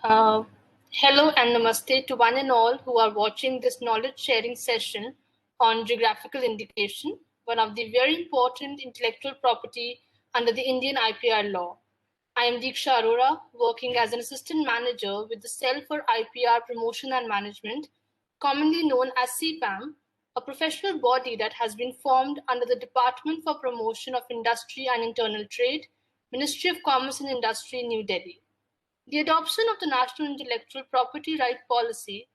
Uh, Hello and namaste to one and all who are watching this knowledge sharing session on geographical indication, one of the very important intellectual property under the Indian IPR law. I am Deeksha Arora, working as an assistant manager with the Cell for IPR Promotion and Management, commonly known as CPAM, a professional body that has been formed under the Department for Promotion of Industry and Internal Trade, Ministry of Commerce and Industry, New Delhi. The adoption of the National Intellectual Property Right Policy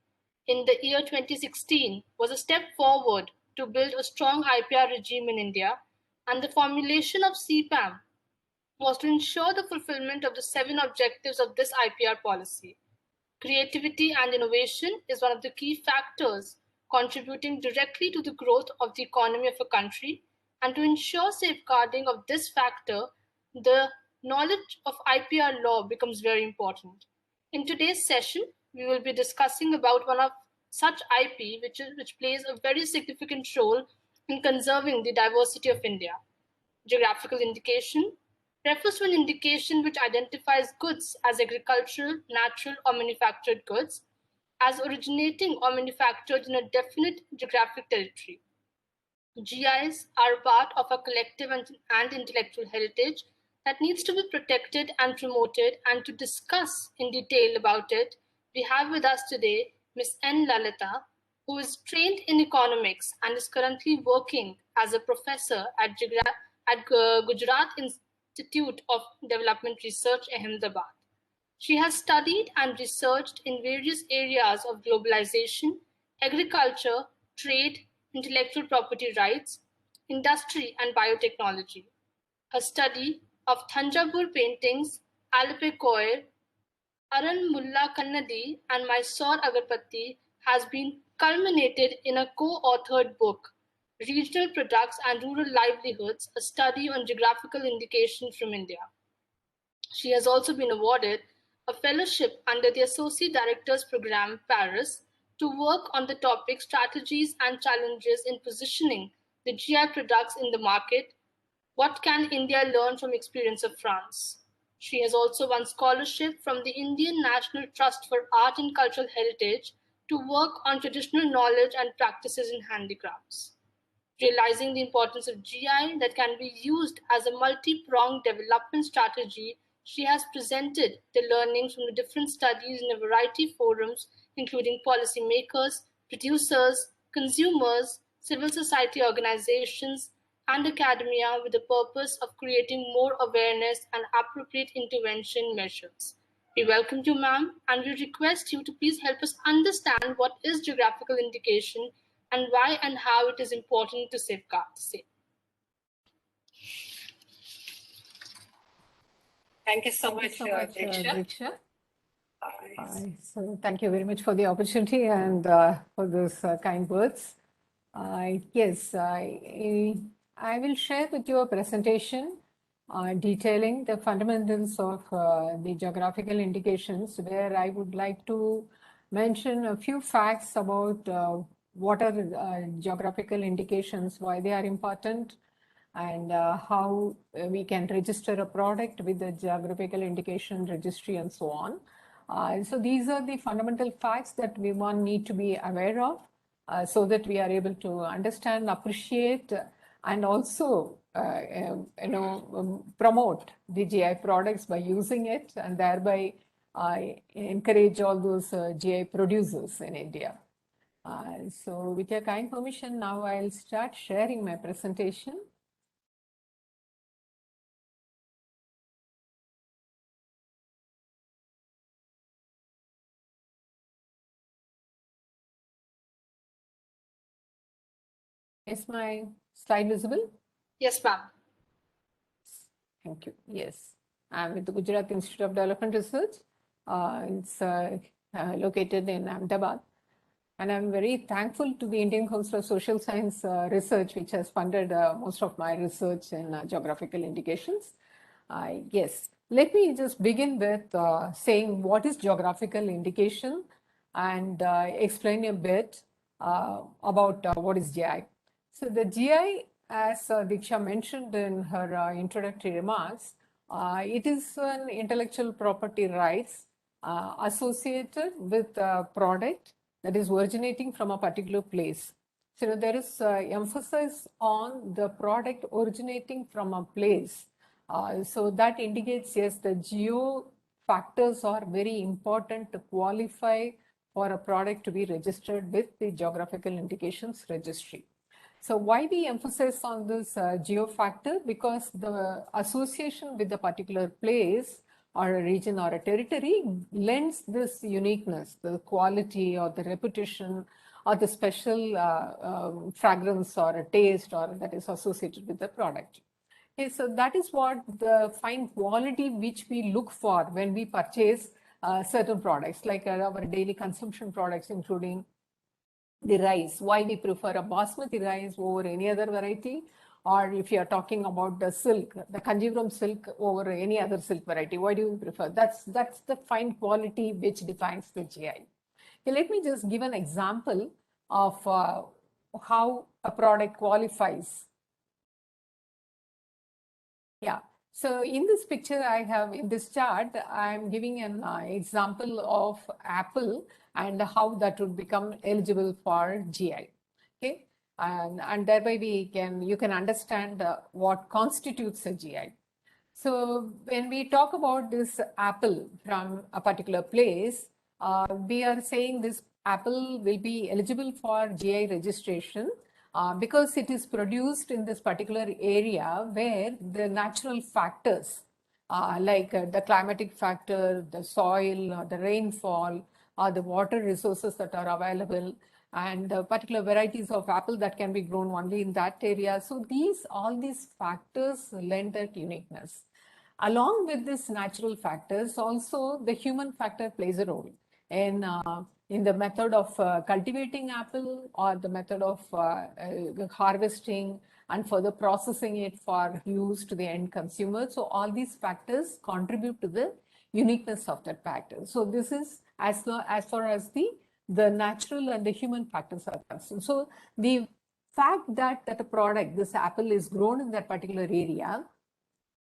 in the year 2016 was a step forward to build a strong IPR regime in India, and the formulation of CPAM was to ensure the fulfillment of the 7 objectives of this IPR policy. Creativity and innovation is one of the key factors contributing directly to the growth of the economy of a country, and to ensure safeguarding of this factor, the knowledge of IPR law becomes very important. In today's session, we will be discussing about one of such IP which plays a very significant role in conserving the diversity of India. Geographical indication refers to an indication which identifies goods as agricultural, natural, or manufactured goods as originating or manufactured in a definite geographic territory. GIs are part of a collective and intellectual heritage that needs to be protected and promoted, and to discuss in detail about it, we have with us today Ms. N. Lalita, who is trained in economics and is currently working as a professor at Gujarat Institute of Development Research, Ahmedabad. She has studied and researched in various areas of globalization, agriculture, trade, intellectual property rights, industry, and biotechnology. Her study of Thanjavur paintings, Alape Koir, Aran Mulla Kannadi, and Mysore Agarpatti has been culminated in a co-authored book, Regional Products and Rural Livelihoods, a study on geographical indication from India. She has also been awarded a fellowship under the Associate Directors Program, Paris, to work on the topic Strategies and Challenges in Positioning the GI Products in the Market. What can India learn from experience of France? She has also won scholarship from the Indian National Trust for Art and Cultural Heritage to work on traditional knowledge and practices in handicrafts. Realizing the importance of GI that can be used as a multi-pronged development strategy, she has presented the learnings from the different studies in a variety of forums, including policymakers, producers, consumers, civil society organizations, and academia, with the purpose of creating more awareness and appropriate intervention measures. We welcome you, ma'am, and we request you to please help us understand what is geographical indication and why and how it is important to safeguard the same. Thank you so much, Diksha. So thank you very much for the opportunity and for those kind words. Yes, I will share with you a presentation detailing the fundamentals of the geographical indications, where I would like to mention a few facts about what are geographical indications, why they are important, and how we can register a product with the geographical indication registry and so on. So these are the fundamental facts that we need to be aware of, so that we are able to understand, appreciate, and also promote the GI products by using it, and thereby encourage all those GI producers in India. So with your kind permission, now I'll start sharing my presentation. Is my slide visible? Yes, ma'am. Thank you. Yes, I'm with the Gujarat Institute of Development Research. It's located in Ahmedabad. And I'm very thankful to the Indian Council of Social Science Research, which has funded most of my research in geographical indications. Yes, let me just begin with saying what is geographical indication, and explain a bit about what is GI. So the GI, as Diksha mentioned in her introductory remarks, it is an intellectual property rights associated with a product that is originating from a particular place. So there is emphasis on the product originating from a place. So that indicates, yes, the geo factors are very important to qualify for a product to be registered with the Geographical Indications Registry. So why we emphasize on this geo factor? Because the association with the particular place or a region or a territory lends this uniqueness, the quality or the reputation or the special fragrance or a taste or that is associated with the product. Okay, so that is what the fine quality which we look for when we purchase certain products, like our daily consumption products, including the rice. Why we prefer a basmati rice over any other variety? Or if you are talking about the silk, the Kanjivaram silk over any other silk variety, why do you prefer? That's the fine quality which defines the GI. Okay, let me just give an example of how a product qualifies. Yeah. So in this picture, I have in this chart, I'm giving an example of apple and how that would become eligible for GI. Okay. And thereby you can understand what constitutes a GI. So when we talk about this apple from a particular place, we are saying this apple will be eligible for GI registration because it is produced in this particular area where the natural factors like the climatic factor, the soil, the rainfall, the water resources that are available, and particular varieties of apple that can be grown only in that area. So all these factors lend that uniqueness. Along with these natural factors, also the human factor plays a role in the method of cultivating apple or the method of harvesting and further processing it for use to the end consumer. So all these factors contribute to the uniqueness of that factor. So this is as far as the natural and the human factors are concerned. So the fact that a product, this apple, is grown in that particular area,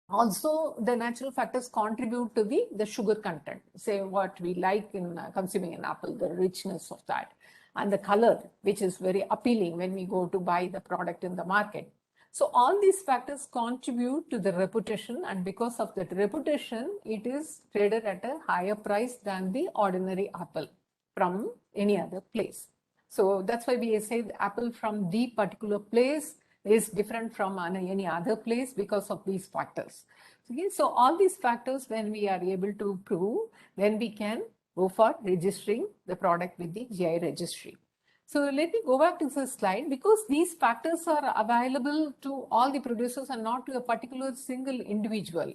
also the natural factors contribute to the sugar content, say what we like in consuming an apple, the richness of that, and the color, which is very appealing when we go to buy the product in the market. So all these factors contribute to the reputation, and because of that reputation, it is traded at a higher price than the ordinary apple from any other place. So that's why we say the apple from the particular place is different from any other place because of these factors. Okay, so all these factors, when we are able to prove, then we can go for registering the product with the GI registry. So let me go back to the slide. Because these factors are available to all the producers and not to a particular single individual,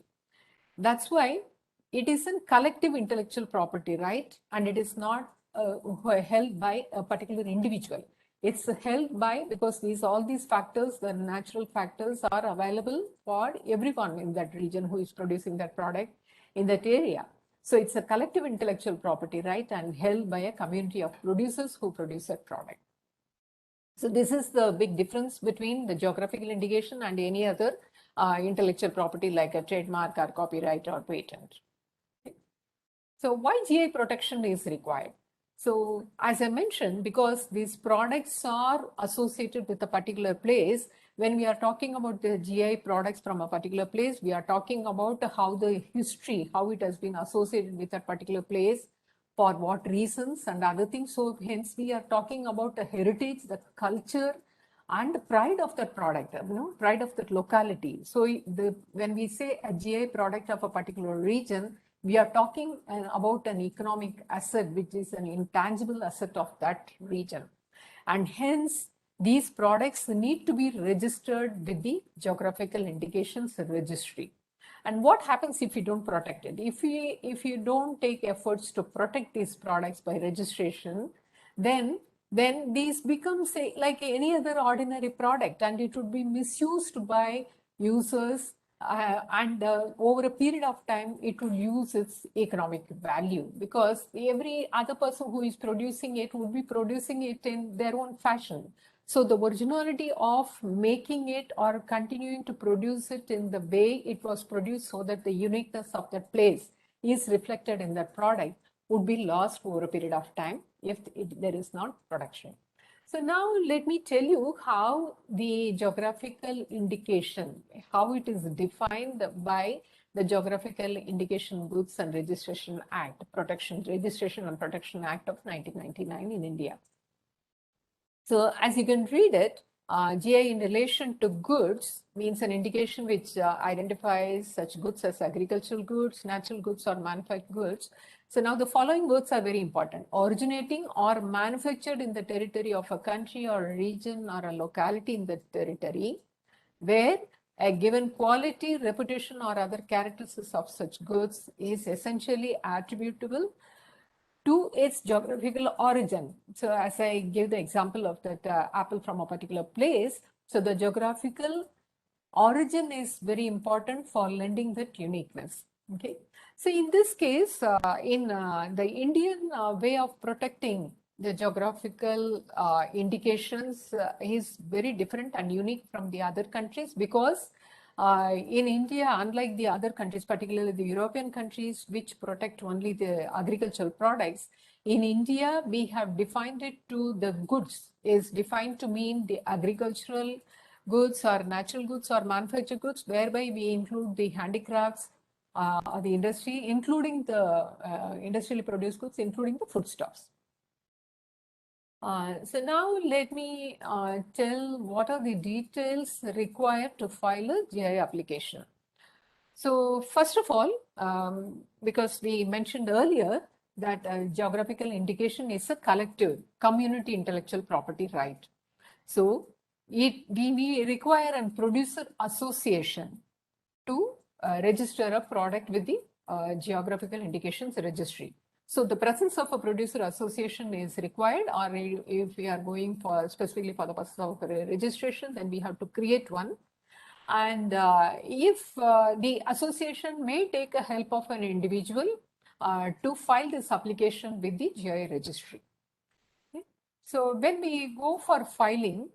that's why it is a collective intellectual property, right? And it is not held by a particular individual. It's held by, because all these factors, the natural factors, are available for everyone in that region who is producing that product in that area. So it's a collective intellectual property, right? And held by a community of producers who produce that product. So this is the big difference between the geographical indication and any other intellectual property like a trademark or copyright or patent. So why GI protection is required? So as I mentioned, because these products are associated with a particular place, when we are talking about the GI products from a particular place, we are talking about how the history, how it has been associated with that particular place, for what reasons and other things. So hence we are talking about the heritage, the culture, and pride of that product, pride of that locality. So when we say a GI product of a particular region, we are talking about an economic asset, which is an intangible asset of that region. And hence, these products need to be registered with the Geographical Indications Registry. And what happens if you don't protect it? If you don't take efforts to protect these products by registration, then these become, say, like any other ordinary product, and it would be misused by users, and over a period of time, it would lose its economic value, because every other person who is producing it would be producing it in their own fashion. So the originality of making it or continuing to produce it in the way it was produced, so that the uniqueness of that place is reflected in that product, would be lost over a period of time if there is not production. So now let me tell you how the geographical indication, how it is defined by the Geographical Indication Goods and Registration Act, Registration and Protection Act of 1999 in India. So as you can read it, GI in relation to goods means an indication which identifies such goods as agricultural goods, natural goods, or manufactured goods. So now the following words are very important: originating or manufactured in the territory of a country or a region or a locality in the territory, where a given quality, reputation, or other characteristics of such goods is essentially attributable to its geographical origin. So as I give the example of that apple from a particular place, so the geographical origin is very important for lending that uniqueness. Okay. So in this case, in the Indian way of protecting the geographical indications is very different and unique from the other countries, because in India, unlike the other countries, particularly the European countries, which protect only the agricultural products, in India, we have defined it to the goods is defined to mean the agricultural goods or natural goods or manufactured goods, whereby we include the handicrafts, the industry, including the industrially produced goods, including the foodstuffs. So now let me tell what are the details required to file a GI application. So first of all, because we mentioned earlier that geographical indication is a collective community intellectual property right. So we require a producer association to register a product with the geographical indications registry. So the presence of a producer association is required, or if we are going for specifically for the purpose of registration, then we have to create one. And if the association may take a help of an individual to file this application with the GI registry. Okay. So when we go for filing,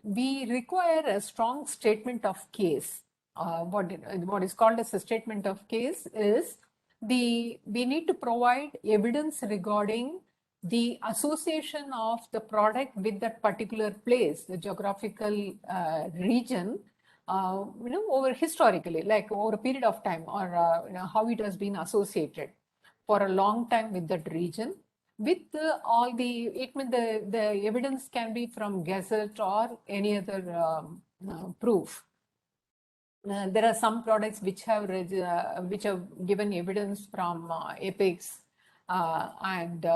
we require a strong statement of case. What is called as a statement of case is we need to provide evidence regarding the association of the product with that particular place, the geographical region, over historically, like over a period of time, or how it has been associated for a long time with that region. With all the, it means the evidence can be from gazette or any other proof. There are some products which have given evidence from epics and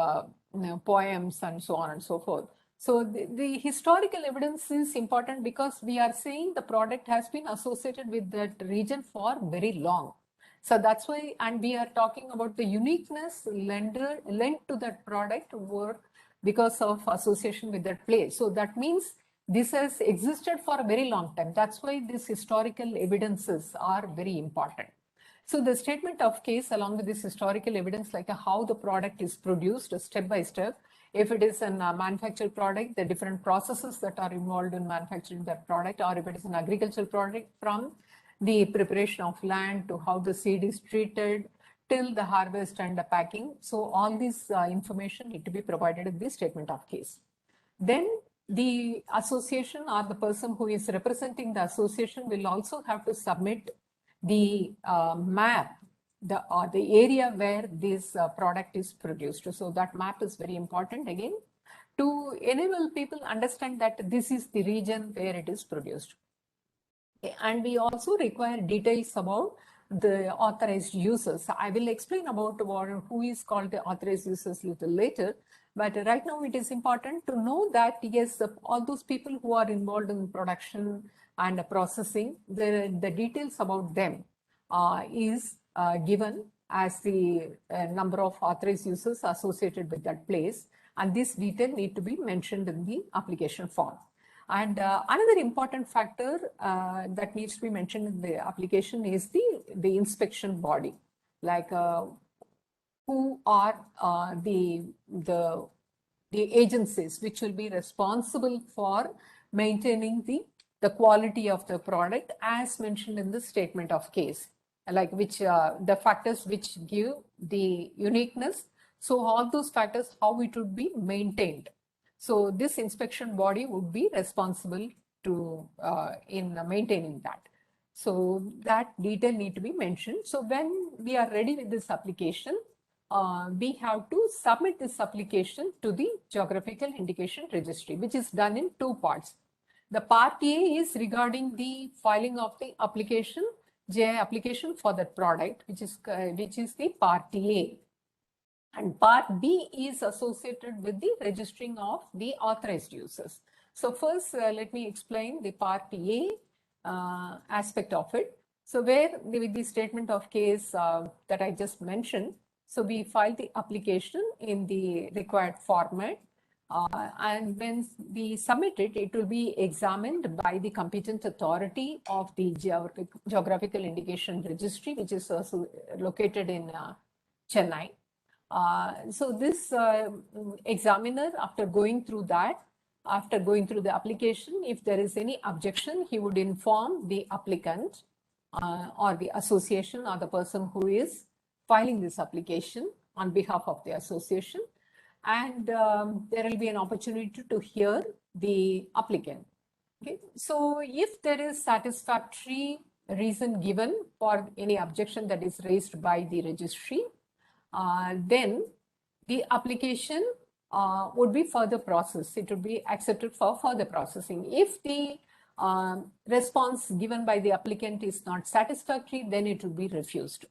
poems and so on and so forth. So the historical evidence is important because we are saying the product has been associated with that region for very long. So that's why, and we are talking about the uniqueness lent to that product work because of association with that place. So that means this has existed for a very long time. That's why these historical evidences are very important. So the statement of case along with this historical evidence, like how the product is produced step by step. If it is a manufactured product, the different processes that are involved in manufacturing that product, or if it is an agricultural product, from the preparation of land to how the seed is treated till the harvest and the packing. So all this information need to be provided in the statement of case. Then the association or the person who is representing the association will also have to submit the map, the area where this product is produced. So that map is very important again to enable people understand that this is the region where it is produced. Okay. And we also require details about the authorized users. I will explain about who is called the authorized users a little later. But right now it is important to know that yes, all those people who are involved in production and processing, the details about them is given as the number of authorized users associated with that place. And this detail need to be mentioned in the application form. And another important factor that needs to be mentioned in the application is the inspection body, like who are the agencies which will be responsible for maintaining the quality of the product as mentioned in the statement of case, like which the factors which give the uniqueness So all those factors, how it would be maintained. So this inspection body would be responsible to in maintaining that. So that detail need to be mentioned. So when we are ready with this application, we have to submit this application to the Geographical Indication Registry, which is done in two parts. The part A is regarding the filing of the application, GI application for that product, which is the part A. And part B is associated with the registering of the authorized users. So first, let me explain the part A aspect of it. So where with the statement of case that I just mentioned, so we file the application in the required format. And when we submit it, it will be examined by the competent authority of the Geographical Indication Registry, which is also located in Chennai. So this examiner, after going through that, after going through the application, if there is any objection, he would inform the applicant or the association or the person who is filing this application on behalf of the association. And there will be an opportunity to hear the applicant. Okay. So if there is satisfactory reason given for any objection that is raised by the registry, then the application would be further processed. It would be accepted for further processing. If the response given by the applicant is not satisfactory, then it would be refused.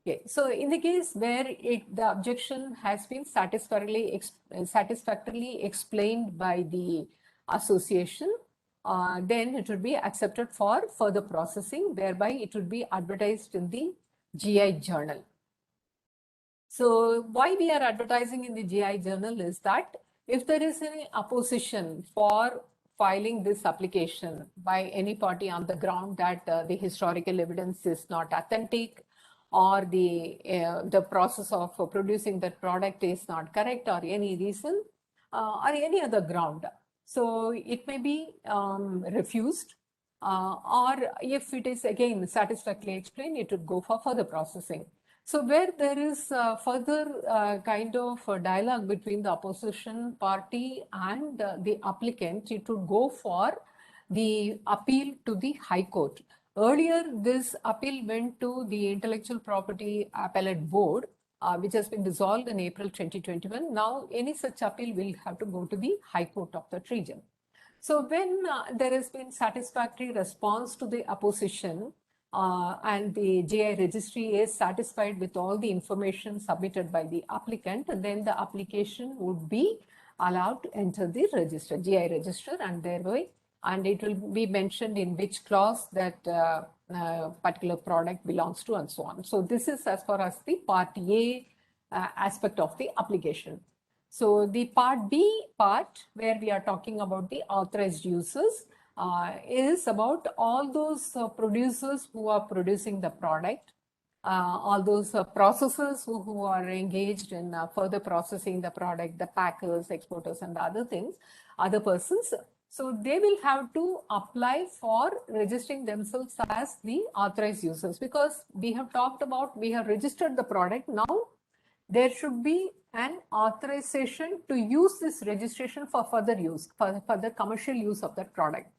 Okay. So in the case where the objection has been satisfactorily explained by the association, then it would be accepted for further processing, whereby it would be advertised in the GI journal. So why we are advertising in the GI journal is that if there is any opposition for filing this application by any party on the ground that the historical evidence is not authentic, or the process of producing that product is not correct, or any reason or any other ground, so it may be refused, or if it is again satisfactorily explained, it would go for further processing. So where there is further kind of dialogue between the opposition party and the applicant, it would go for the appeal to the High Court. Earlier, this appeal went to the Intellectual Property Appellate Board, which has been dissolved in April 2021. Now, any such appeal will have to go to the High Court of that region. So when there has been satisfactory response to the opposition, and the GI registry is satisfied with all the information submitted by the applicant, then the application would be allowed to enter the register, GI register, and thereby, and it will be mentioned in which clause that particular product belongs to, and so on. So this is as far as the part A aspect of the application. So the part B part, where we are talking about the authorized users, is about all those producers who are producing the product, all those processors who are engaged in further processing the product, the packers, exporters, and other things, other persons. So they will have to apply for registering themselves as the authorized users, because we have talked about, we have registered the product. Now there should be an authorization to use this registration for further use, for further commercial use of that product.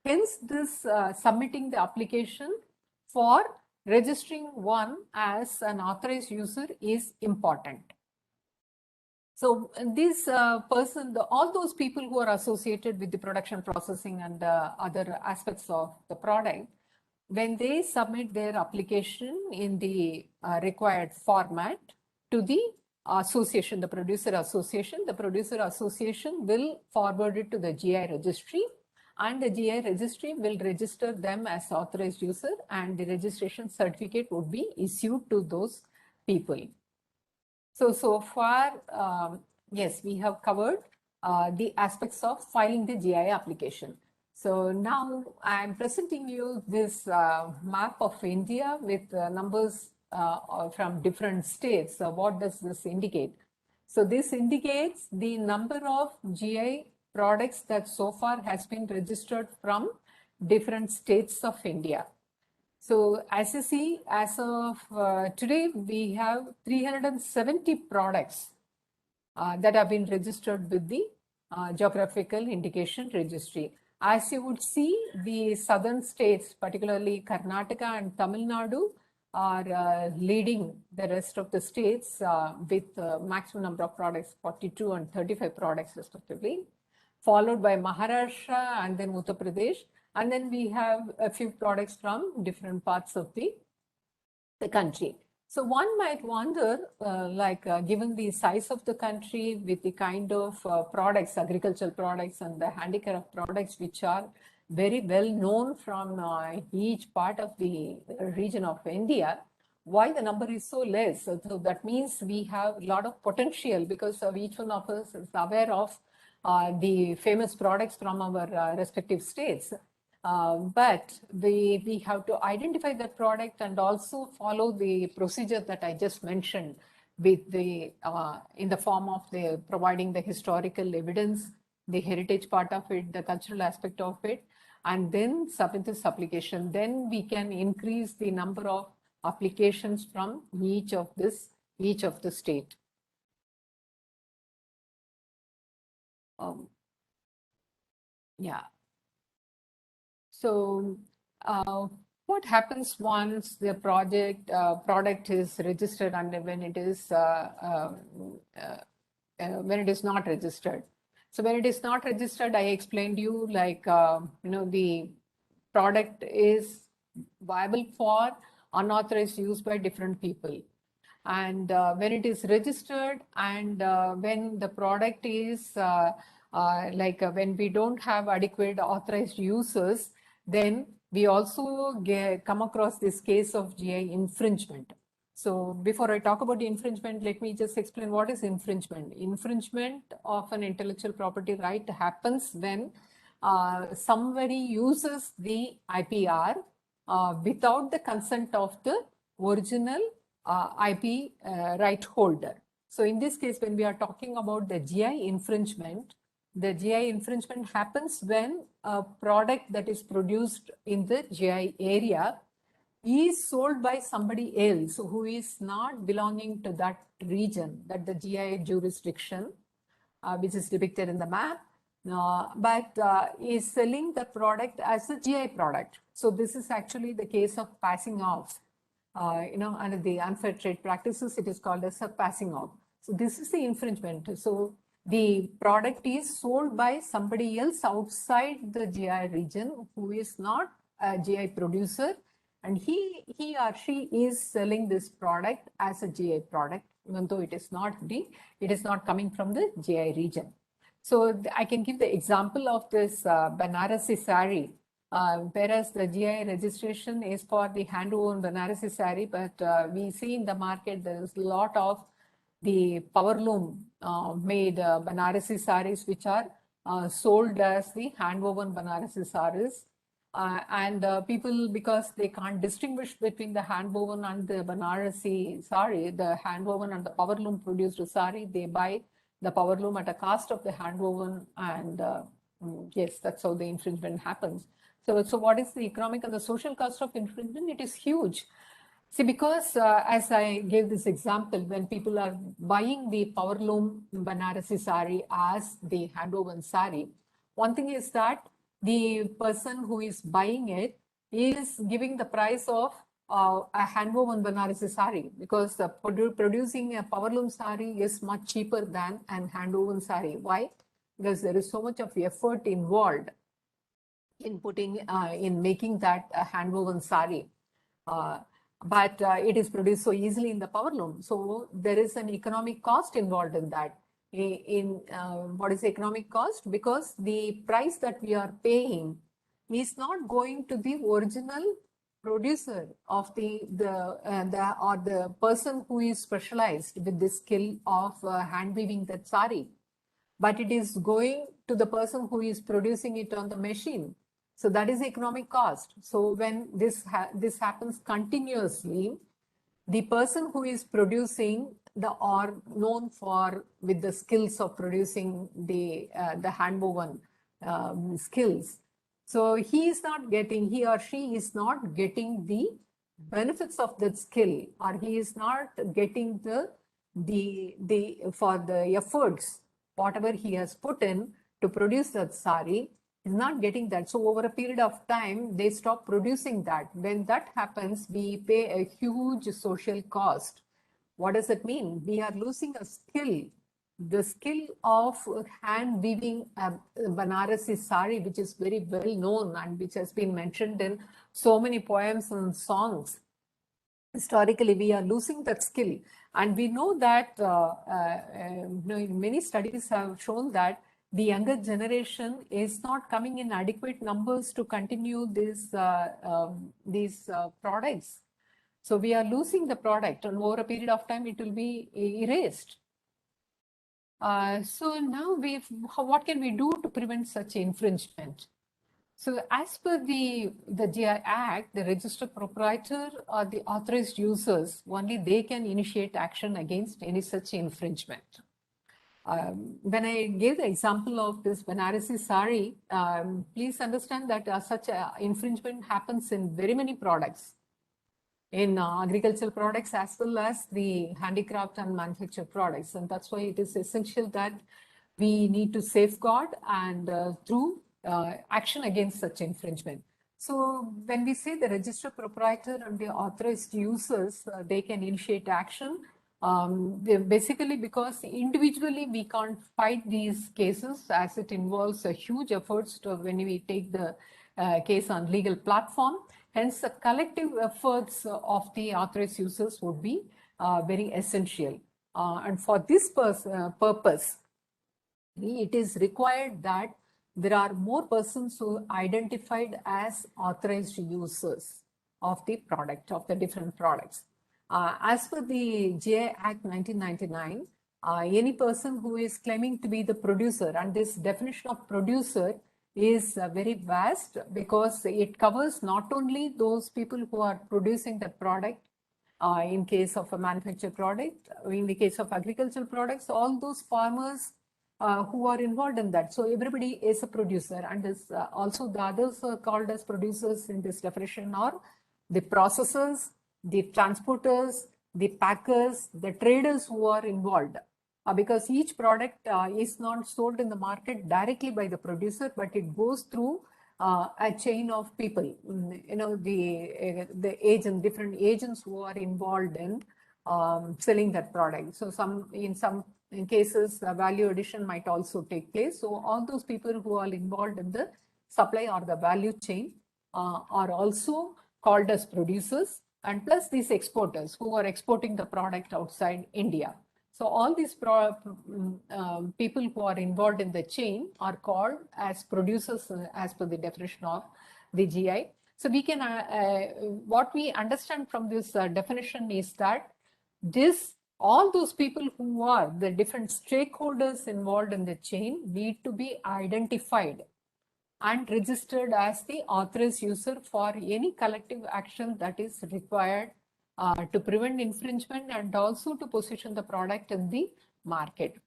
Hence, this submitting the application for registering one as an authorized user is important. So this all those people who are associated with the production, processing, and other aspects of the product, when they submit their application in the required format to the association, the producer association will forward it to the GI registry, and the GI registry will register them as authorized user, and the registration certificate would be issued to those people. So far, yes, we have covered the aspects of filing the GI application. So now I'm presenting you this map of India with numbers from different states. So what does this indicate? So this indicates the number of GI products that so far has been registered from different states of India. So as you see, as of today, we have 370 products that have been registered with the Geographical Indication Registry. As you would see, the southern states, particularly Karnataka and Tamil Nadu, are leading the rest of the states with maximum number of products, 42 and 35 products respectively, followed by Maharashtra and then Uttar Pradesh. And then we have a few products from different parts of the country. So one might wonder, given the size of the country with the kind of products, agricultural products and the handicraft products, which are very well known from each part of the region of India, why the number is so less? So that means we have a lot of potential because of each one of us is aware of the famous products from our respective states. But we have to identify the product and also follow the procedure that I just mentioned with the in the form of the providing the historical evidence, the heritage part of it, the cultural aspect of it, and then submit this application. Then we can increase the number of applications from each of the state. Yeah. So what happens once the product is registered and when it is not registered? So when it is not registered, I explained you the product is viable for unauthorized use by different people. And when it is registered and when the product is when we don't have adequate authorized users, then we also come across this case of GI infringement. So before I talk about the infringement, let me just explain what is infringement. Infringement of an intellectual property right happens when somebody uses the IPR without the consent of the original IP right holder. So in this case, when we are talking about the GI infringement happens when a product that is produced in the GI area is sold by somebody else who is not belonging to that region, that the GI jurisdiction, which is depicted in the map, but is selling the product as a GI product. So this is actually the case of passing off. Under the unfair trade practices, it is called as a passing off. So this is the infringement. So the product is sold by somebody else outside the GI region who is not a GI producer, and he or she is selling this product as a GI product, even though it is not coming from the GI region. So I can give the example of this Banarasi sari. Whereas the GI registration is for the hand-woven Banarasi sari, but we see in the market there is a lot of the power loom made Banarasi saris, which are sold as the hand-woven Banarasi saris. And people, because they can't distinguish between the hand-woven and the Banarasi sari, the hand-woven and the power loom produced sari, they buy the power loom at a cost of the hand-woven, and yes, that's how the infringement happens. So what is the economic and the social cost of infringement? It is huge. See, because as I gave this example, when people are buying the power loom Banarasi sari as the hand-woven sari, one thing is that the person who is buying it is giving the price of a hand-woven Banarasi sari, because producing a power loom sari is much cheaper than an hand-woven sari. Why? Because there is so much of effort involved in making that hand-woven sari. But it is produced so easily in the power loom. So there is an economic cost involved in that. What is the economic cost? Because the price that we are paying is not going to the original producer of the person who is specialized with the skill of hand weaving that sari, but it is going to the person who is producing it on the machine. So that is the economic cost. So when this happens continuously, the person who is producing or known for with the skills of producing the hand woven skills, so he or she is not getting the benefits of that skill, or he is not getting the for the efforts, whatever he has put in to produce that sari, is not getting that. So over a period of time, they stop producing that. When that happens, we pay a huge social cost. What does it mean? We are losing a skill, the skill of hand weaving a Banarasi sari, which is very well known and which has been mentioned in so many poems and songs. Historically, we are losing that skill. And we know that many studies have shown that the younger generation is not coming in adequate numbers to continue these products. So we are losing the product, and over a period of time, it will be erased. So now what can we do to prevent such infringement? So as per the GI Act, the registered proprietor or the authorized users, only they can initiate action against any such infringement. When I gave the example of this Banarasi sari, please understand that such infringement happens in very many products, in agricultural products as well as the handicraft and manufactured products. And that's why it is essential that we need to safeguard and through action against such infringement. So when we say the registered proprietor and the authorized users, they can initiate action. Basically because individually we can't fight these cases, as it involves a huge efforts to when we take the case on legal platform. Hence, the collective efforts of the authorized users would be very essential. And for this purpose, it is required that there are more persons who are identified as authorized users of the product, of the different products. As per the GI Act 1999, any person who is claiming to be the producer, and this definition of producer is very vast because it covers not only those people who are producing the product, in case of a manufactured product, in the case of agricultural products, all those farmers who are involved in that. So everybody is a producer, and is also the others called as producers in this definition are the processors, the transporters, the packers, the traders who are involved. Because each product is not sold in the market directly by the producer, but it goes through a chain of people, the different agents who are involved in selling that product. So in some cases, value addition might also take place. So all those people who are involved in the supply or the value chain are also called as producers, and plus these exporters who are exporting the product outside India. So all these people who are involved in the chain are called as producers as per the definition of the GI. So we can, what we understand from this definition is that all those people who are the different stakeholders involved in the chain need to be identified and registered as the authorized user for any collective action that is required to prevent infringement and also to position the product in the market.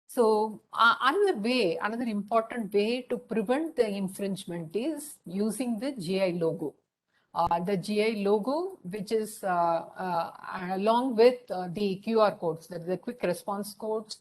So another important way to prevent the infringement is using the GI logo. The GI logo, which is along with the QR codes, the quick response codes,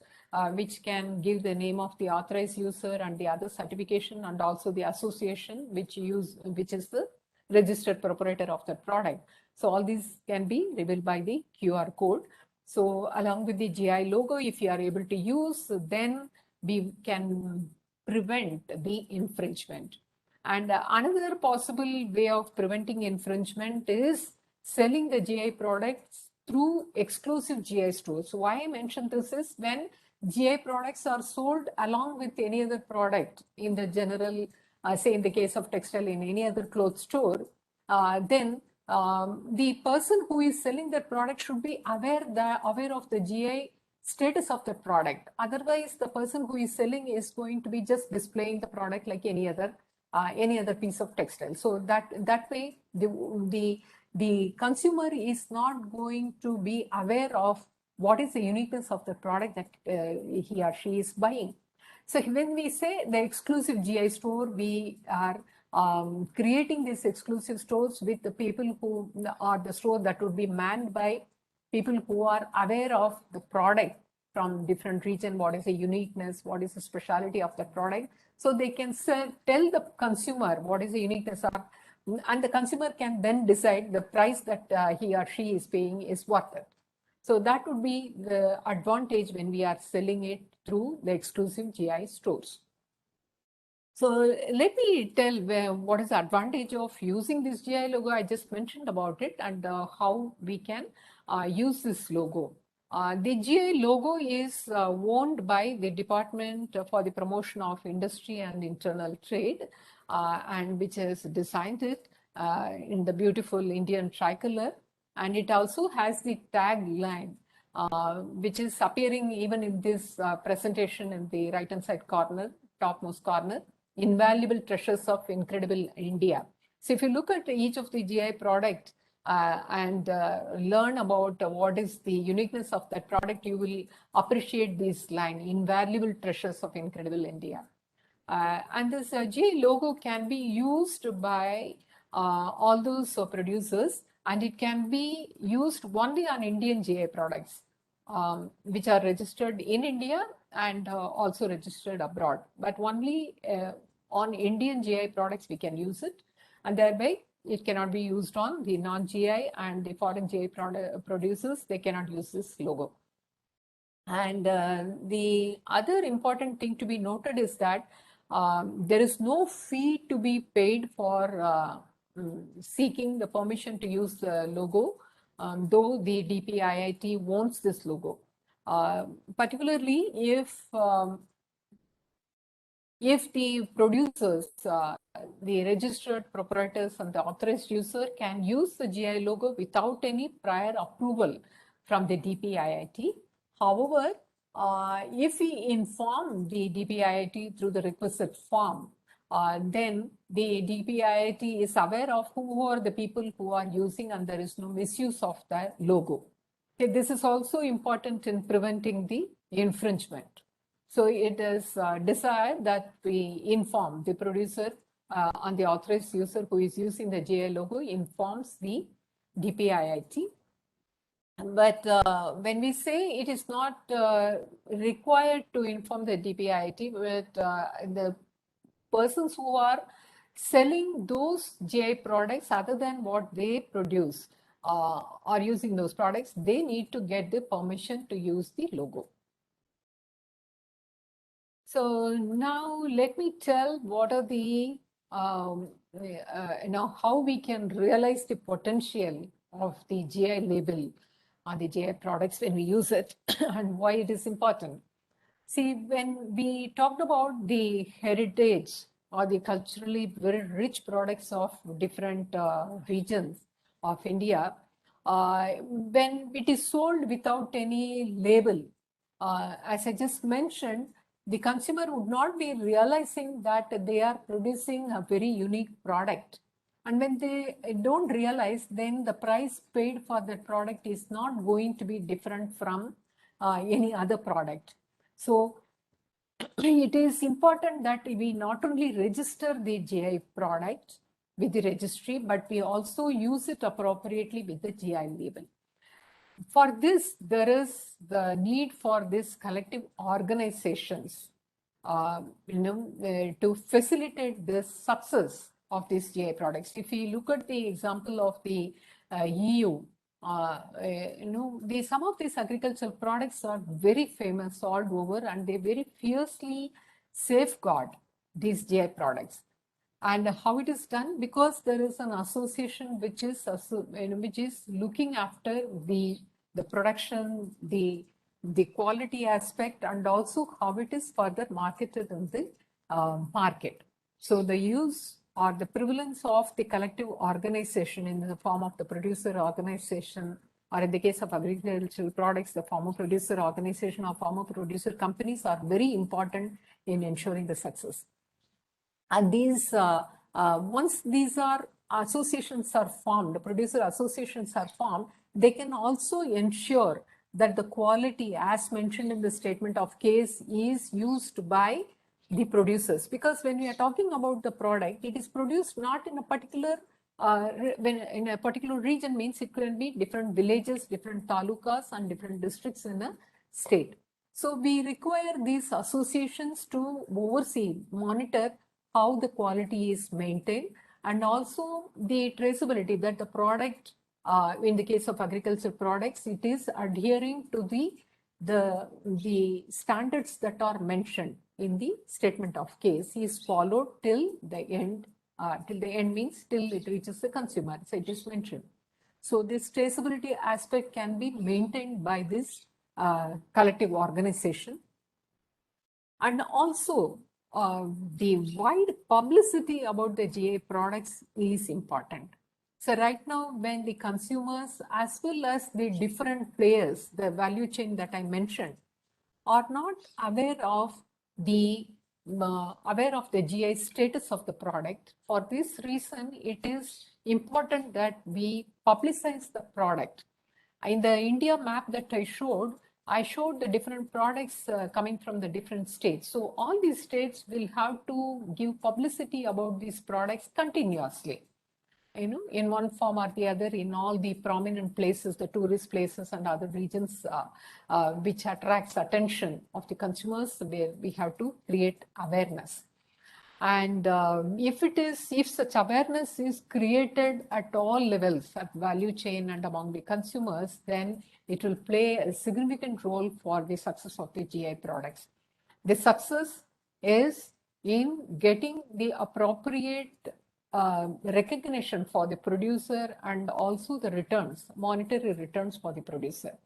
which can give the name of the authorized user and the other certification, and also the association which is the registered proprietor of the product. So all these can be revealed by the QR code. So along with the GI logo, if you are able to use, then we can prevent the infringement. And another possible way of preventing infringement is selling the GI products through exclusive GI stores. So why I mentioned this is when GI products are sold along with any other product in the general, say in the case of textile, in any other clothes store, then the person who is selling that product should be aware of the GI status of the product. Otherwise, the person who is selling is going to be just displaying the product like any other piece of textile. So that way, the consumer is not going to be aware of what is the uniqueness of the product that he or she is buying. So when we say the exclusive GI store, we are creating these exclusive stores with the people who are the store that would be manned by people who are aware of the product from different region, what is the uniqueness, what is the speciality of the product. So they can tell the consumer what is the uniqueness of, and the consumer can then decide the price that he or she is paying is worth it. So that would be the advantage when we are selling it through the exclusive GI stores. So let me tell what is the advantage of using this GI logo. I just mentioned about it, and how we can use this logo. The GI logo is owned by the Department for the Promotion of Industry and Internal Trade, and which has designed it in the beautiful Indian tricolor. And it also has the tagline, which is appearing even in this presentation in the right-hand side corner, topmost corner. Invaluable treasures of incredible India. So if you look at each of the GI product and learn about what is the uniqueness of that product, you will appreciate this line, invaluable treasures of incredible India. And this GI logo can be used by all those producers, and it can be used only on Indian GI products, which are registered in India and also registered abroad. But only on Indian GI products we can use it, and thereby it cannot be used on the non-GI and the foreign GI producers. They cannot use this logo. And the other important thing to be noted is that there is no fee to be paid for seeking the permission to use the logo, though the DPIIT wants this logo. Particularly if the producers, the registered proprietors and the authorized user can use the GI logo without any prior approval from the DPIIT. However, if we inform the DPIIT through the requisite form, then the DPIIT is aware of who are the people who are using, and there is no misuse of the logo. Okay, this is also important in preventing the infringement. So it is desired that we inform the producer and the authorized user who is using the GI logo informs the DPIIT. But when we say it is not required to inform the DPIIT, but the persons who are selling those GI products other than what they produce are using those products, they need to get the permission to use the logo. So now let me tell what are the, how we can realize the potential of the GI label on the GI products when we use it and why it is important. See, when we talked about the heritage or the culturally very rich products of different regions of India, when it is sold without any label, as I just mentioned, the consumer would not be realizing that they are producing a very unique product. And when they don't realize, then the price paid for that product is not going to be different from any other product. So it is important that we not only register the GI product with the registry, but we also use it appropriately with the GI label. For this, there is the need for these collective organizations, to facilitate the success of these GI products. If we look at the example of the EU, some of these agricultural products are very famous all over, and they very fiercely safeguard these GI products. And how it is done? Because there is an association which is looking after the production, the quality aspect, and also how it is further marketed in the market. So the use or the prevalence of the collective organization in the form of the producer organization, or in the case of agricultural products, the farmer producer organization or farmer producer companies are very important in ensuring the success. And these, once these associations are formed, the producer associations are formed, they can also ensure that the quality, as mentioned in the statement of case, is used by the producers. Because when we are talking about the product, it is produced not in a particular when in a particular region means it can be different villages, different talukas and different districts in a state. So we require these associations to oversee, monitor how the quality is maintained, and also the traceability that the product, in the case of agriculture products, it is adhering to the standards that are mentioned in the statement of case is followed till the end. Till the end means till it reaches the consumer. So it is mentioned. So this traceability aspect can be maintained by this collective organization. And also the wide publicity about the GI products is important. So right now, when the consumers as well as the different players, the value chain that I mentioned, are not aware of the GI status of the product. For this reason, it is important that we publicize the product. In the India map that I showed the different products coming from the different states. So all these states will have to give publicity about these products continuously, in one form or the other, in all the prominent places, the tourist places and other regions which attracts attention of the consumers, where we have to create awareness. And if such awareness is created at all levels, at value chain and among the consumers, then it will play a significant role for the success of the GI products. The success is in getting the appropriate recognition for the producer and also the returns, monetary returns for the producer.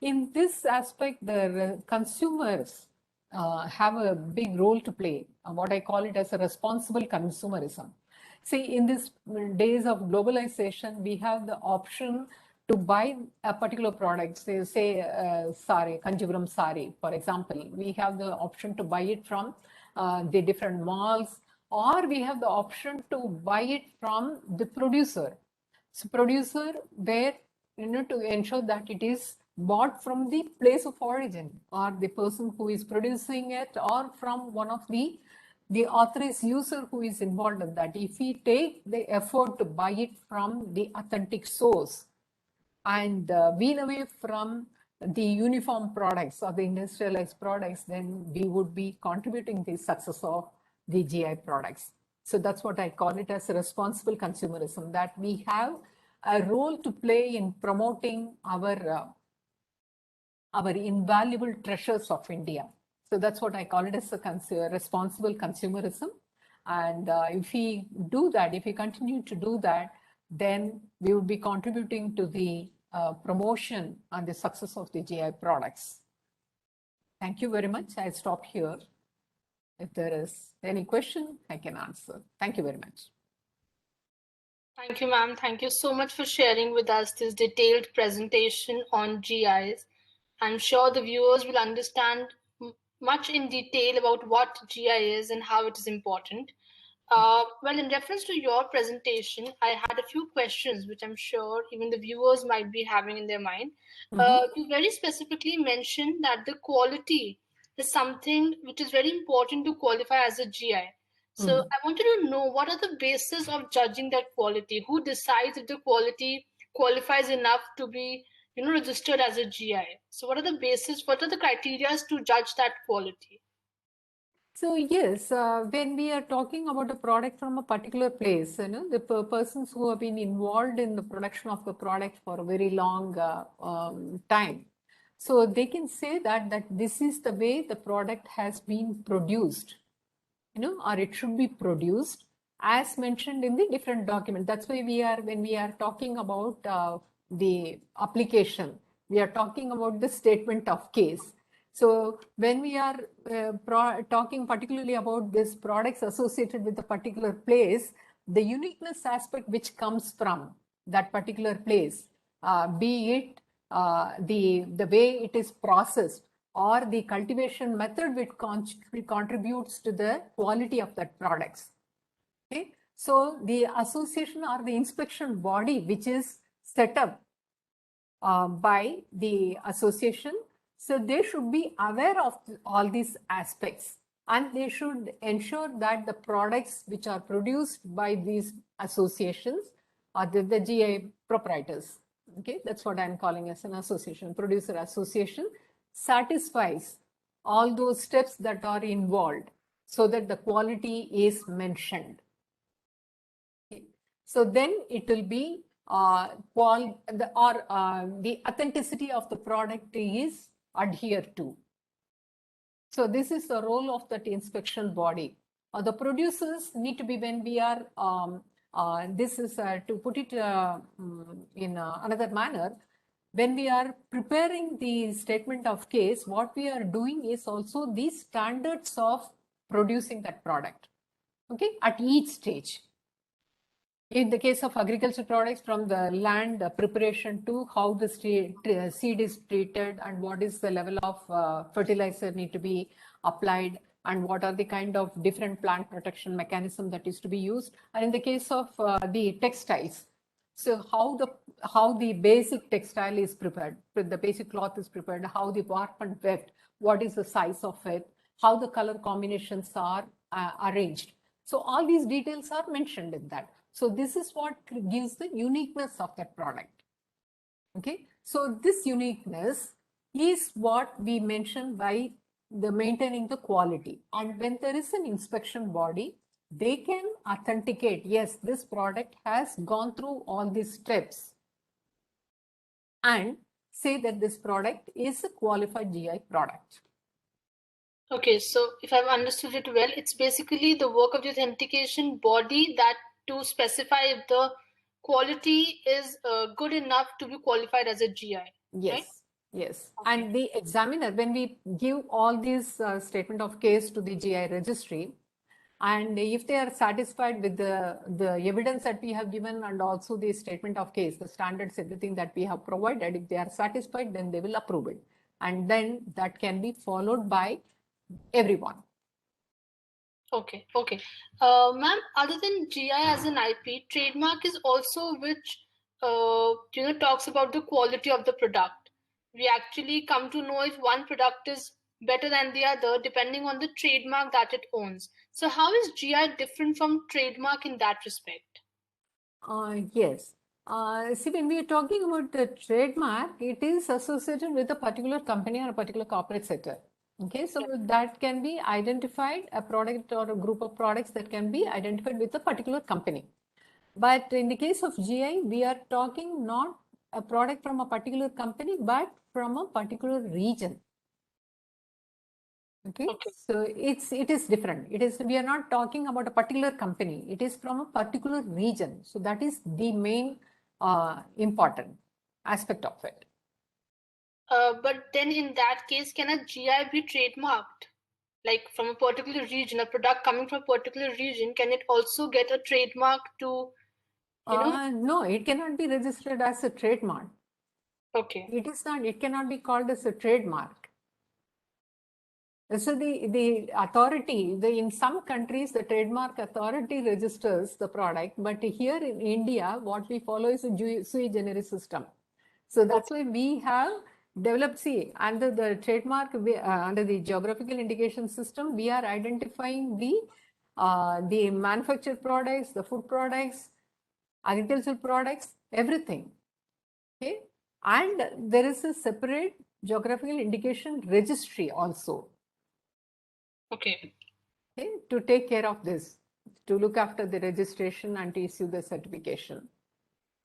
In this aspect, the consumers have a big role to play, what I call it as a responsible consumerism. See, in these days of globalization, we have the option to buy a particular product, say sari, Kanjipuram sari, for example. We have the option to buy it from the different malls, or we have the option to buy it from the producer. So producer where, to ensure that it is bought from the place of origin, or the person who is producing it, or from one of the authorized user who is involved in that. If we take the effort to buy it from the authentic source and wean away from the uniform products or the industrialized products, then we would be contributing the success of the GI products. So that's what I call it as a responsible consumerism, that we have a role to play in promoting our invaluable treasures of India. So that's what I call it as a responsible consumerism. And if we do that, if we continue to do that, then we would be contributing to the promotion and the success of the GI products. Thank you very much. I stop here. If there is any question, I can answer. Thank you very much. Thank you, ma'am. Thank you so much for sharing with us this detailed presentation on GIs. I'm sure the viewers will understand much in detail about what GI is and how it is important. Well, in reference to your presentation, I had a few questions which I'm sure even the viewers might be having in their mind. You very specifically mentioned that the quality is something which is very important to qualify as a GI. So I wanted to know, what are the basis of judging that quality? Who decides if the quality qualifies enough to be registered as a GI? So what are the basis, what are the criteria to judge that quality? So yes, when we are talking about a product from a particular place, the persons who have been involved in the production of the product for a very long time, so they can say that this is the way the product has been produced, or it should be produced as mentioned in the different document. That's why when we are talking about the application, we are talking about the statement of case. So when we are talking particularly about this products associated with a particular place, the uniqueness aspect which comes from that particular place, be it the way it is processed, or the cultivation method which contributes to the quality of that products. Okay, so the association or the inspection body which is set up by the association, so they should be aware of all these aspects, and they should ensure that the products which are produced by these associations the GI proprietors. Okay, that's what I'm calling as an association. Producer association satisfies all those steps that are involved so that the quality is mentioned. Okay. So then it will be the authenticity of the product is adhered to. So this is the role of that inspection body. The producers need to be, when we are, this is to put it in another manner, when we are preparing the statement of case, what we are doing is also the standards of producing that product, okay, at each stage. In the case of agricultural products, from the land preparation to how the seed is treated and what is the level of fertilizer need to be applied and what are the kind of different plant protection mechanism that is to be used. And in the case of the textiles, so how the basic textile is prepared, the basic cloth is prepared, how the warp and weft, what is the size of it, how the color combinations are arranged. So all these details are mentioned in that. So this is what gives the uniqueness of that product. Okay, so this uniqueness is what we mention by the maintaining the quality. And when there is an inspection body, they can authenticate, yes, this product has gone through all these steps and say that this product is a qualified GI product. Okay, so if I've understood it well, it's basically the work of the authentication body that to specify if the quality is good enough to be qualified as a GI. Yes, right? yes. Okay. And the examiner, when we give all these statement of case to the GI registry, and if they are satisfied with the evidence that we have given and also the statement of case, the standards, everything that we have provided, if they are satisfied, then they will approve it. And then that can be followed by everyone. Okay, okay. Ma'am, other than GI as an IP, trademark is also which talks about the quality of the product. We actually come to know if one product is better than the other depending on the trademark that it owns. So how is GI different from trademark in that respect? Yes. See, when we are talking about the trademark, it is associated with a particular company or a particular corporate sector. Okay, so that can be identified, a product or a group of products that can be identified with a particular company. But in the case of GI, we are talking not a product from a particular company, but from a particular region. Okay, so it is different. It is, we are not talking about a particular company. It is from a particular region. So that is the main important aspect of it. But then in that case, can a GI be trademarked? Like from a particular region, a product coming from a particular region, can it also get a trademark to, No, it cannot be registered as a trademark. Okay. It is not, it cannot be called as a trademark. So the authority, in some countries, the trademark authority registers the product, but here in India, what we follow is a sui generis system. So that's why we have developed, see, under the trademark, under the geographical indication system, we are identifying the manufactured products, the food products, agricultural products, everything. Okay, and there is a separate geographical indication registry also. Okay. Okay, to take care of this, to look after the registration and to issue the certification.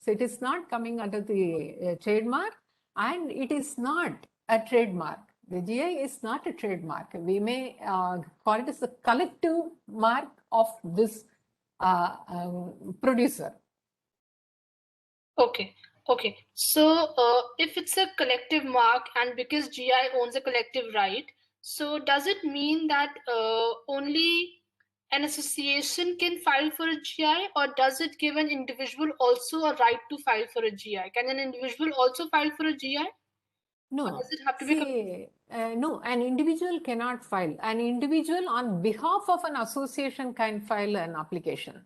So it is not coming under the trademark, and it is not a trademark. The GI is not a trademark. We may call it as a collective mark of this producer. Okay. Okay. So if it's a collective mark and because GI owns a collective right, so does it mean that only an association can file for a GI, or does it give an individual also a right to file for a GI? Can an individual also file for a GI? No, Or does it have to see, no, an individual cannot file. An individual on behalf of an association can file an application,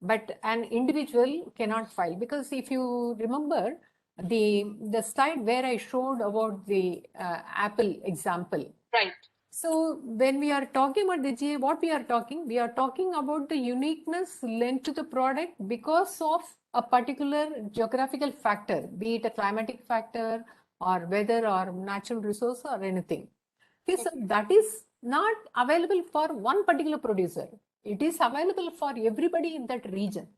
but an individual cannot file, because if you remember the slide where I showed about the Apple example. Right. So when we are talking about the GA, what we are talking about the uniqueness lent to the product because of a particular geographical factor, be it a climatic factor or weather or natural resource or anything. Okay, so that is not available for one particular producer. It is available for everybody in that region.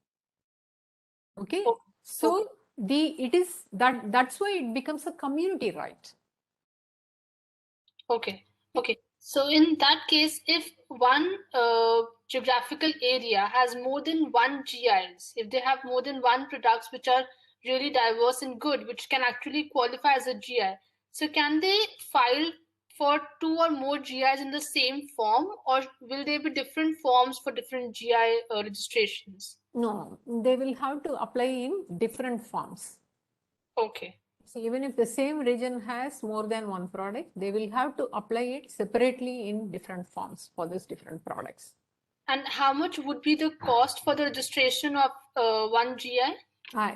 Okay, so that's why it becomes a community right. Okay. Okay. So in that case, if one geographical area has more than one GIs, if they have more than one products which are really diverse and good, which can actually qualify as a GI, so can they file for two or more GIs in the same form, or will there be different forms for different GI registrations? No, they will have to apply in different forms. Okay. So even if the same region has more than one product, they will have to apply it separately in different forms for these different products. And how much would be the cost for the registration of one GI?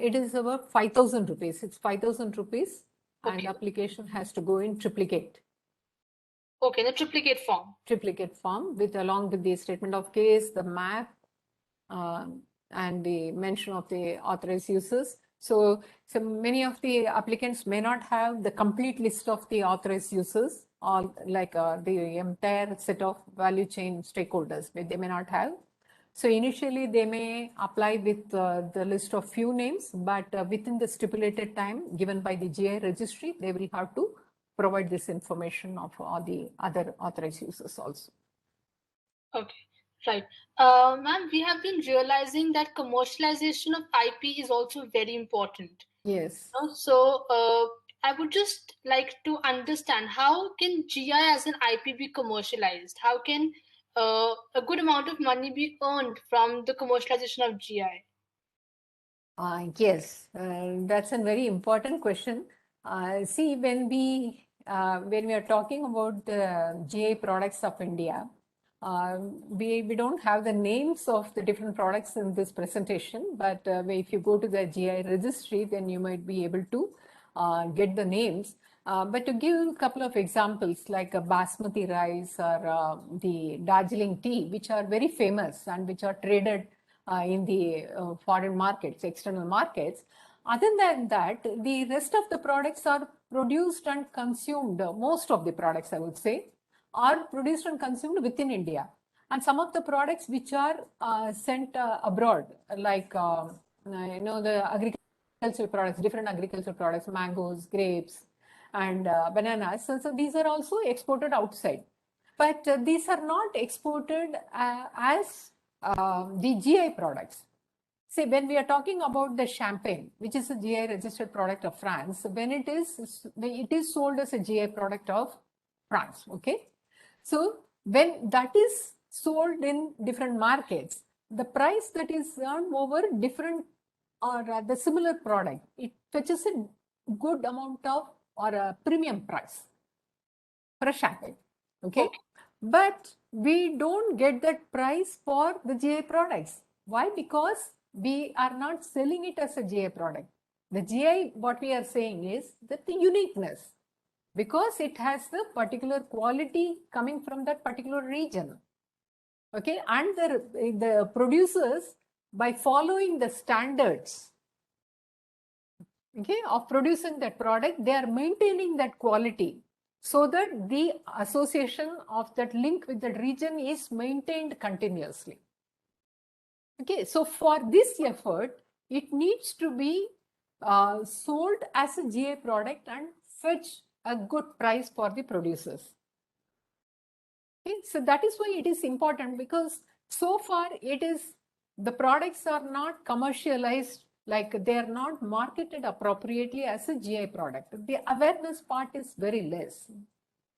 It is about 5,000 rupees. It's 5,000 rupees and Okay. application has to go in triplicate. Okay, the triplicate form. Triplicate form with along with the statement of case, the map, and the mention of the authorized users. So many of the applicants may not have the complete list of the authorized users or like the entire set of value chain stakeholders, but they may not have. So initially they may apply with the list of few names, but within the stipulated time given by the GI registry, they will have to provide this information of all the other authorized users also. Okay, right. Ma'am, we have been realizing that commercialization of IP is also very important. Yes. So I would just like to understand, how can GI as an IP be commercialized? How can a good amount of money be earned from the commercialization of GI? Yes, that's a very important question. See, when we are talking about the GI products of India, we don't have the names of the different products in this presentation, but if you go to the GI registry, then you might be able to get the names. But to give a couple of examples, like a basmati rice or the Darjeeling tea, which are very famous and which are traded in the foreign markets, external markets. Other than that, the rest of the products are produced and consumed, most of the products, I would say, are produced and consumed within India. And some of the products which are sent abroad, like, the agricultural products, different agricultural products, mangoes, grapes, and bananas. So these are also exported outside. But these are not exported as the GI products. See, when we are talking about the champagne, which is a GI registered product of France, when it is sold as a GI product of France. Okay, so when that is sold in different markets, the price that is earned over different or the similar product, it fetches a good amount of or a premium price for a champagne. Okay, but we don't get that price for the GI products. Why? Because we are not selling it as a GI product. The GI, what we are saying is that the uniqueness, because it has the particular quality coming from that particular region. Okay, and the producers, by following the standards, okay, of producing that product, they are maintaining that quality so that the association of that link with the region is maintained continuously. Okay, so for this effort, it needs to be sold as a GI product and fetch a good price for the producers. Okay, so that is why it is important, because so far the products are not commercialized, like they are not marketed appropriately as a GI product. The awareness part is very less.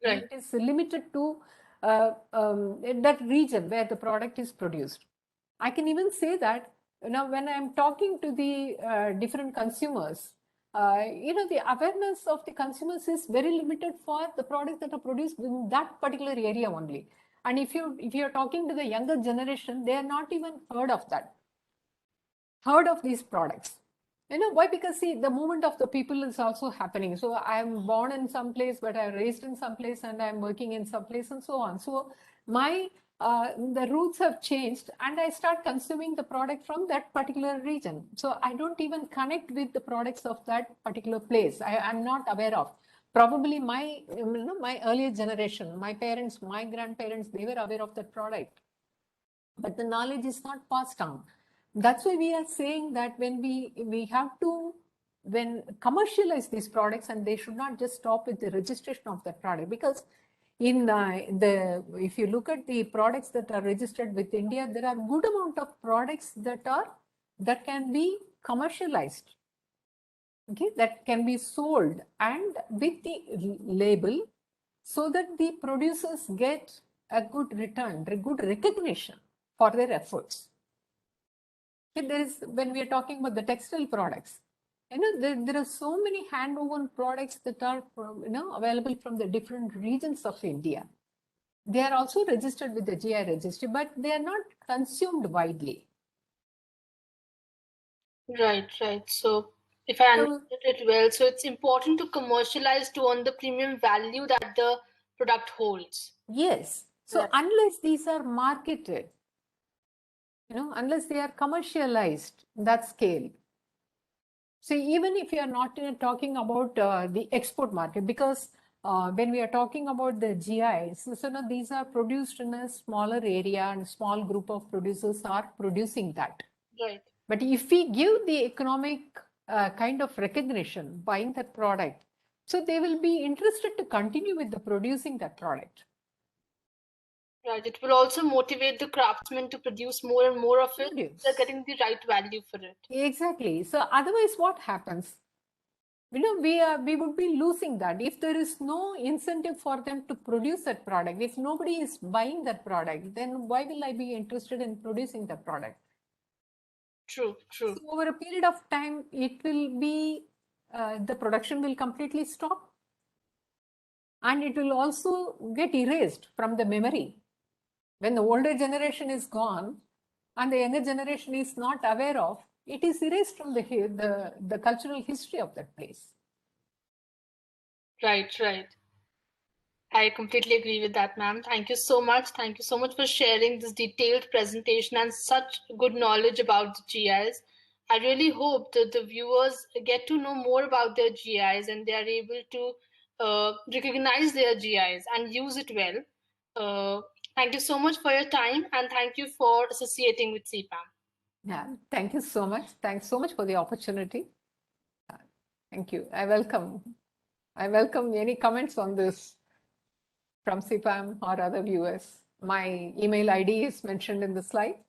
Right. It is limited to that region where the product is produced. I can even say that when I'm talking to the different consumers, the awareness of the consumers is very limited for the products that are produced in that particular area only. And if you're talking to the younger generation, they are not even heard of these products. Why? Because see, the movement of the people is also happening. So I'm born in some place, but I'm raised in some place, and I'm working in some place, and so on. So my the routes have changed and I start consuming the product from that particular region. So I don't even connect with the products of that particular place. I'm not aware of. Probably my, my earlier generation, my parents, my grandparents, they were aware of that product, but the knowledge is not passed on. That's why we are saying that when we have to when commercialize these products, and they should not just stop with the registration of that product, because in the if you look at the products that are registered with India, there are good amount of products that can be commercialized, okay, that can be sold and with the label, so that the producers get a good return, a good recognition for their efforts. Okay, there is, when we are talking about the textile products, there are so many hand-woven products that are available from the different regions of India. They are also registered with the GI registry, but they are not consumed widely. Right, right. So if I understood it well, so it's important to commercialize to earn the premium value that the product holds. Yes. So Right. unless these are marketed, unless they are commercialized that scale. So even if you are not talking about the export market, because when we are talking about the GIs, so these are produced in a smaller area and small group of producers are producing that. Right. But if we give the economic kind of recognition buying that product, so they will be interested to continue with the producing that product. Right. It will also motivate the craftsmen to produce more and more of it. They're getting the right value for it. Exactly. So otherwise, what happens? We would be losing that if there is no incentive for them to produce that product. If nobody is buying that product, then why will I be interested in producing that product? True, true. So over a period of time, it will be the production will completely stop, and it will also get erased from the memory. When the older generation is gone and the younger generation is not aware of, it is erased from the cultural history of that place. Right, right. I completely agree with that, ma'am. Thank you so much. Thank you so much for sharing this detailed presentation and such good knowledge about the GIs. I really hope that the viewers get to know more about their GIs and they are able to recognize their GIs and use it well. Thank you so much for your time, and thank you for associating with CPAM. Yeah, thank you so much. Thanks so much for the opportunity. Thank you. I welcome any comments on this from CPAM or other viewers. My email ID is mentioned in the slide.